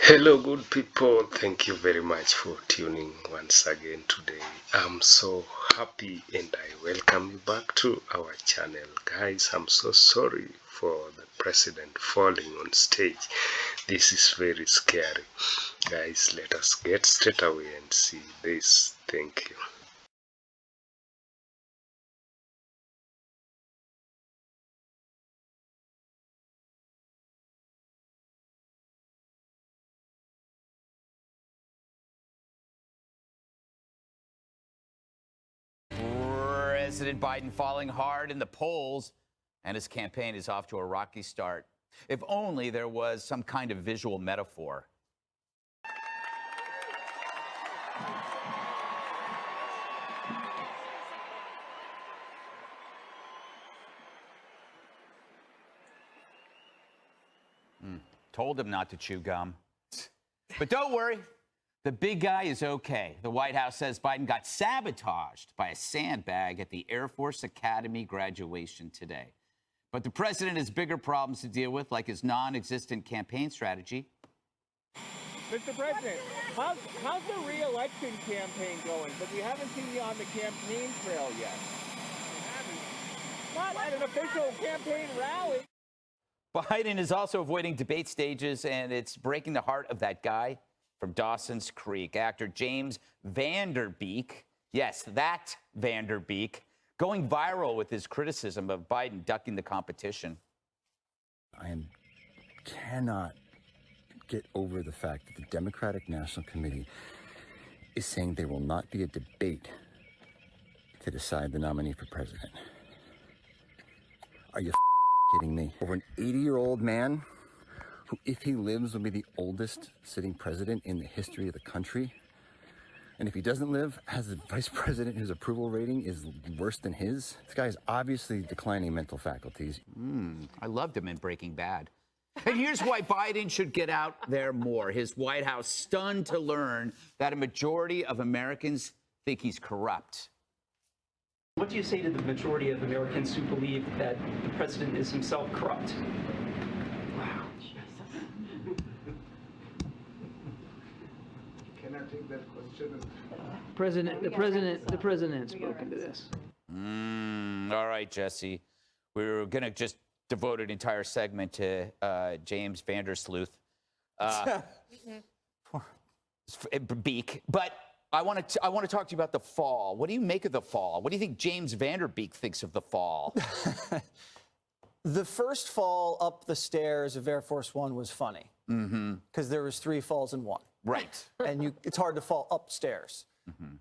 Hello, good people. Thank you very much for tuning once again today. I'm so happy and I welcome you back to our channel. Guys, I'm so sorry for the president falling on stage. This is very scary. Guys, let us get straight away and see this. Thank you. President Biden falling hard in the polls, and his campaign is off to a rocky start. If only there was some kind of visual metaphor. Told him not to chew gum. But don't worry. The big guy is okay. The White House says Biden got sabotaged by a sandbag at the Air Force Academy graduation today. But the president has bigger problems to deal with, like his non-existent campaign strategy. Mr. President, how's the re-election campaign going? But we haven't seen you on the campaign trail yet. Not at an official campaign rally. Biden is also avoiding debate stages, and it's breaking the heart of that guy from Dawson's Creek, actor James Van Der Beek. Yes, that Van Der Beek, going viral with his criticism of Biden ducking the competition. I cannot get over the fact that the Democratic National Committee is saying there will not be a debate to decide the nominee for president. Are you kidding me? Over an 80-year-old man who, if he lives, will be the oldest sitting president in the history of the country. And if he doesn't live, has a vice president whose approval rating is worse than his. This guy is obviously declining mental faculties. I loved him in Breaking Bad. And here's why Biden should get out there more. His White House stunned to learn that a majority of Americans think he's corrupt. What do you say to the majority of Americans who believe that the president is himself corrupt? Wow. Can I take that question? The president has spoken to this. All right, Jesse. We're going to just devote an entire segment to James Vandersloot. Beek. But I want to talk to you about the fall. What do you make of the fall? What do you think James Van Der Beek thinks of the fall? The first fall up the stairs of Air Force One was funny because there was 3 falls in one. Right. And it's hard to fall upstairs.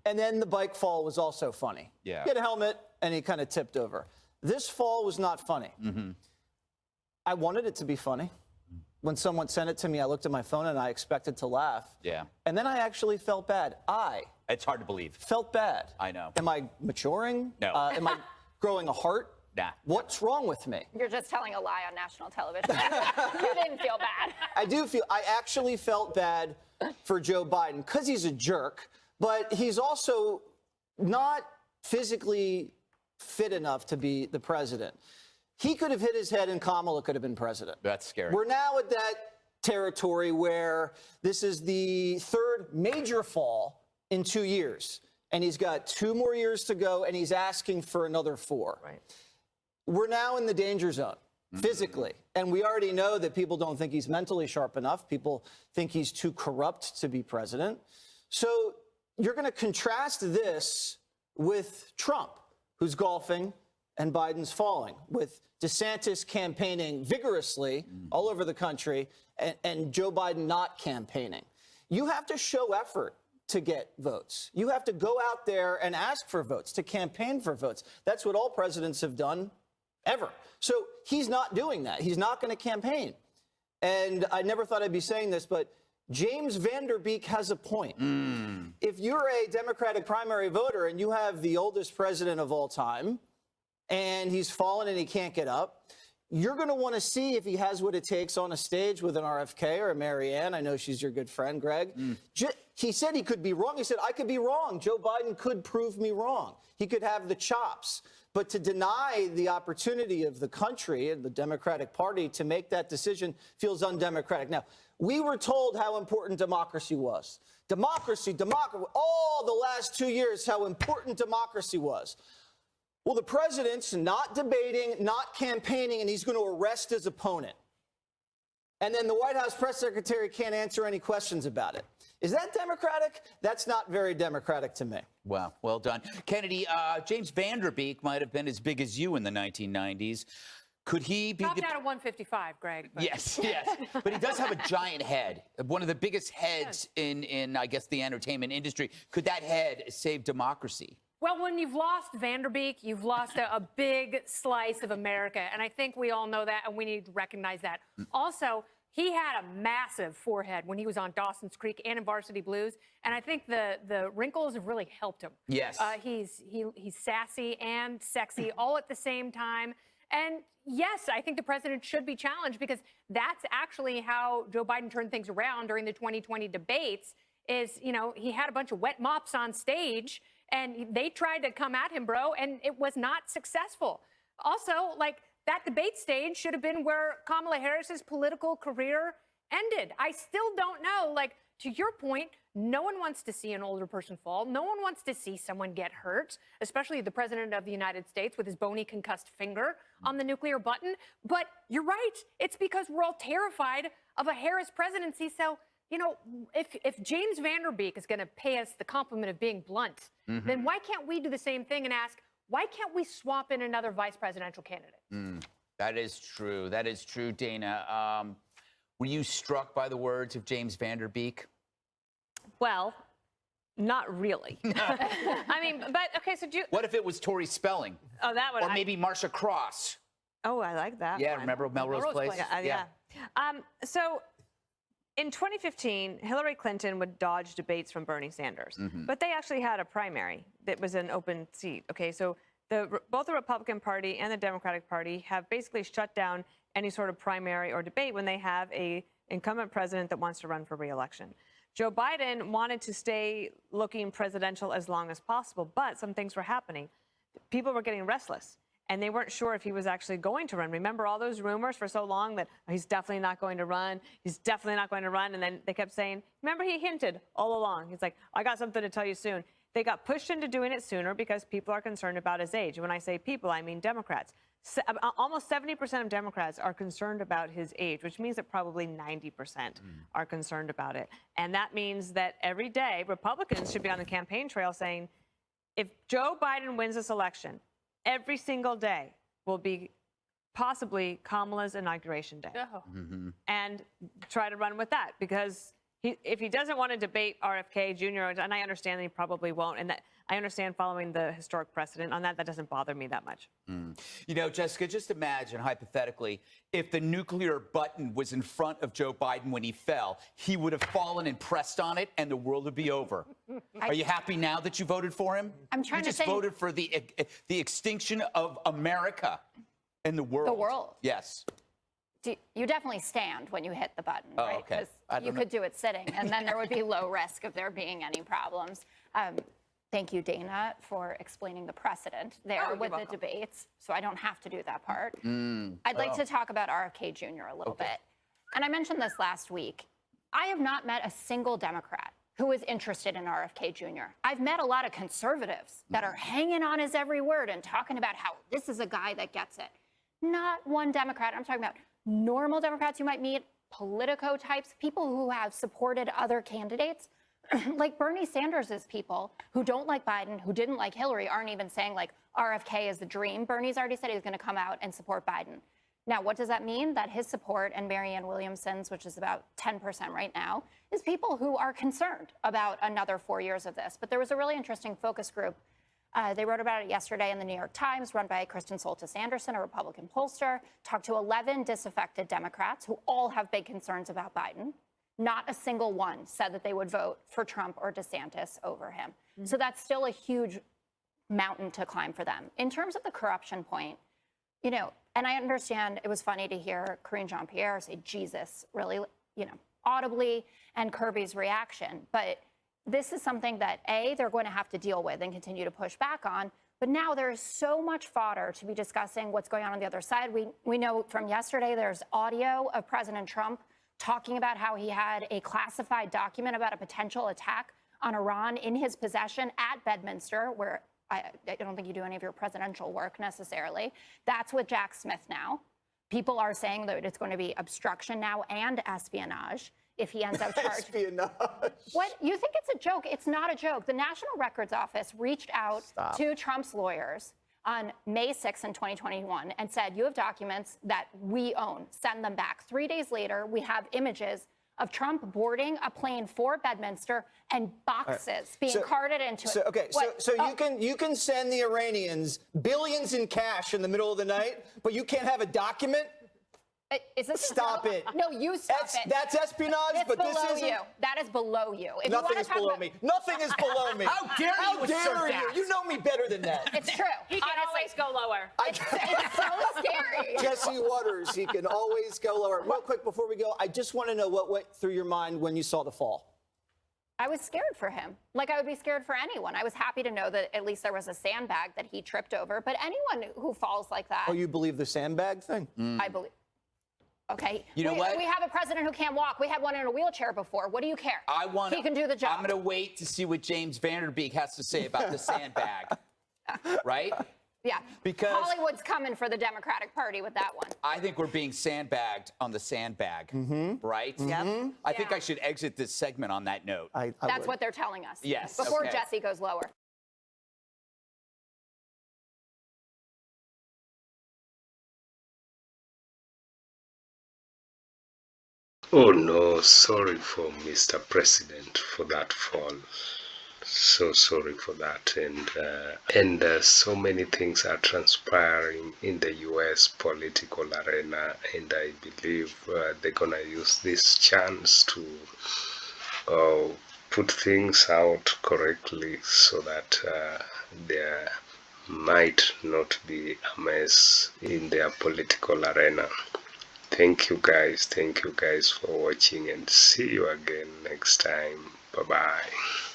And then the bike fall was also funny. Yeah. He had a helmet and he kind of tipped over. This fall was not funny. I wanted it to be funny. When someone sent it to me, I looked at my phone and I expected to laugh. Yeah. And then I actually felt bad. It's hard to believe. Felt bad. I know. Am I maturing? No. Am I growing a heart? Nah. What's wrong with me? You're just telling a lie on national television. You didn't feel bad. I actually felt bad for Joe Biden because he's a jerk, but he's also not physically fit enough to be the president. He could have hit his head and Kamala could have been president. That's scary. We're now at that territory where this is the 3rd major fall in 2 years. And he's got 2 more years to go, and he's asking for another 4. Right. We're now in the danger zone physically. And we already know that people don't think he's mentally sharp enough. People think he's too corrupt to be president. So you're going to contrast this with Trump, who's golfing, and Biden's falling, with DeSantis campaigning vigorously all over the country and Joe Biden not campaigning. You have to show effort to get votes. You have to go out there and ask for votes, to campaign for votes. That's what all presidents have done ever. So he's not doing that. He's not going to campaign. And I never thought I'd be saying this, but James Van Der Beek has a point. If you're a Democratic primary voter and you have the oldest president of all time, and he's fallen and he can't get up, you're going to want to see if he has what it takes on a stage with an RFK or a Marianne. I know she's your good friend, Greg. He said he could be wrong. He said, I could be wrong. Joe Biden could prove me wrong. He could have the chops. But to deny the opportunity of the country and the Democratic Party to make that decision feels undemocratic. Now, We were told how important democracy was. Democracy, all the last 2 years, how important democracy was. Well, the president's not debating, not campaigning, and he's going to arrest his opponent. And then the White House press secretary can't answer any questions about it. Is that democratic? That's not very democratic to me. Wow, well done. Kennedy, James Vanderbeek might have been as big as you in the 1990s. Could he be Topped out at 155, Greg. But. Yes, yes. But he does have a giant head, one of the biggest heads in I guess, the entertainment industry. Could that head save democracy? Well, when you've lost Vanderbeek, you've lost a big slice of America. And I think we all know that, and we need to recognize that. Also, he had a massive forehead when he was on Dawson's Creek and in Varsity Blues. And I think the wrinkles have really helped him. Yes. He's sassy and sexy all at the same time. And yes, I think the president should be challenged because that's actually how Joe Biden turned things around during the 2020 debates is, you know, he had a bunch of wet mops on stage and they tried to come at him, bro, and it was not successful. Also, like, that debate stage should have been where Kamala Harris's political career ended. I still don't know, like, to your point, no one wants to see an older person fall. No one wants to see someone get hurt, especially the president of the United States with his bony concussed finger on the nuclear button. But you're right. It's because we're all terrified of a Harris presidency. So, you know, if James Vanderbeek is going to pay us the compliment of being blunt, then why can't we do the same thing and ask, why can't we swap in another vice presidential candidate? That is true. That is true, Dana. Were you struck by the words of James Vanderbeek? Well, not really. I mean, but okay, so do you... What if it was Tori Spelling? Oh, that would... Or maybe Marsha Cross? Oh, I like that. Yeah, one. remember Melrose Place? Yeah. So in 2015, Hillary Clinton would dodge debates from Bernie Sanders, but they actually had a primary that was an open seat. Okay, so both the Republican Party and the Democratic Party have basically shut down any sort of primary or debate when they have a incumbent president that wants to run for re-election. Joe Biden wanted to stay looking presidential as long as possible, but some things were happening. People were getting restless, and they weren't sure if he was actually going to run. Remember all those rumors for so long that he's definitely not going to run, he's definitely not going to run, and then they kept saying, remember he hinted all along. He's like, I got something to tell you soon. They got pushed into doing it sooner because people are concerned about his age. When I say people, I mean Democrats. Almost 70% of Democrats are concerned about his age, which means that probably 90% are concerned about it. And that means that every day, Republicans should be on the campaign trail saying, if Joe Biden wins this election, every single day will be possibly Kamala's inauguration day. And try to run with that, because if he doesn't want to debate RFK Jr., and I understand that he probably won't, and that I understand following the historic precedent on that, that doesn't bother me that much. You know, Jessica, just imagine, hypothetically, if the nuclear button was in front of Joe Biden when he fell, he would have fallen and pressed on it, and the world would be over. Are you happy now that you voted for him? I'm trying you to just think. voted for the extinction of America and the world. The world. Yes. You definitely stand when you hit the button, Oh, right? okay. Because you could do it sitting, and then there would be low risk of there being any problems. Thank you, Dana, for explaining the precedent there with the debates, so I don't have to do that part. I'd like to talk about RFK Jr. a little bit. And I mentioned this last week. I have not met a single Democrat who is interested in RFK Jr. I've met a lot of conservatives that are hanging on his every word and talking about how this is a guy that gets it. Not one Democrat. I'm talking about normal Democrats you might meet, Politico types, people who have supported other candidates. Like Bernie Sanders' people who don't like Biden, who didn't like Hillary, aren't even saying like RFK is the dream. Bernie's already said he's going to come out and support Biden. Now, what does that mean? That his support and Marianne Williamson's, which is about 10% right now, is people who are concerned about another 4 years of this. But there was a really interesting focus group. They wrote about it yesterday in the New York Times, run by Kristen Soltis Anderson, a Republican pollster, talked to 11 disaffected Democrats who all have big concerns about Biden. Not a single one said that they would vote for Trump or DeSantis over him. So that's still a huge mountain to climb for them. In terms of the corruption point, you know, and I understand it was funny to hear Karine Jean-Pierre say Jesus really, you know, audibly, and Kirby's reaction. But this is something that, A, they're going to have to deal with and continue to push back on. But now there is so much fodder to be discussing what's going on the other side. We know from yesterday there's audio of President Trump talking about how he had a classified document about a potential attack on Iran in his possession at Bedminster, where I don't think you do any of your presidential work necessarily. That's with Jack Smith now. People are saying that it's going to be obstruction now and espionage if he ends up charged. Espionage. What? You think it's a joke? It's not a joke. The National Records Office reached out to Trump's lawyers on May 6th in 2021 and said, you have documents that we own. Send them back. 3 days later, we have images of Trump boarding a plane for Bedminster and boxes being carted into it. Okay, you can send the Iranians billions in cash in the middle of the night, but you can't have a document? Is this Stop it. No, you stop it. That's espionage, it's but this below isn't. you. That is below you. If Nothing you is below me. Nothing is below me. How dare you How dare you? You know me better than that. It's true. He can always go lower. It's so scary. Jesse Waters, he can always go lower. Real quick before we go, I just want to know what went through your mind when you saw the fall. I was scared for him. Like I would be scared for anyone. I was happy to know that at least there was a sandbag that he tripped over. But anyone who falls like that. Oh, you believe the sandbag thing? I believe. Okay. You know what? We have a president who can't walk. We had one in a wheelchair before. What do you care? He can do the job. I'm going to wait to see what James Vanderbeek has to say about the sandbag. Right? Yeah. Because Hollywood's coming for the Democratic Party with that one. I think we're being sandbagged on the sandbag. Right? Yep. I think I should exit this segment on that note. That's what they're telling us. Yes. Before okay. Jesse goes lower. Oh no, sorry for Mr. President for that fall. So sorry for that, and so many things are transpiring in the U.S. political arena, and I believe they're gonna use this chance to put things out correctly so that there might not be a mess in their political arena. Thank you guys for watching, and see you again next time. Bye bye.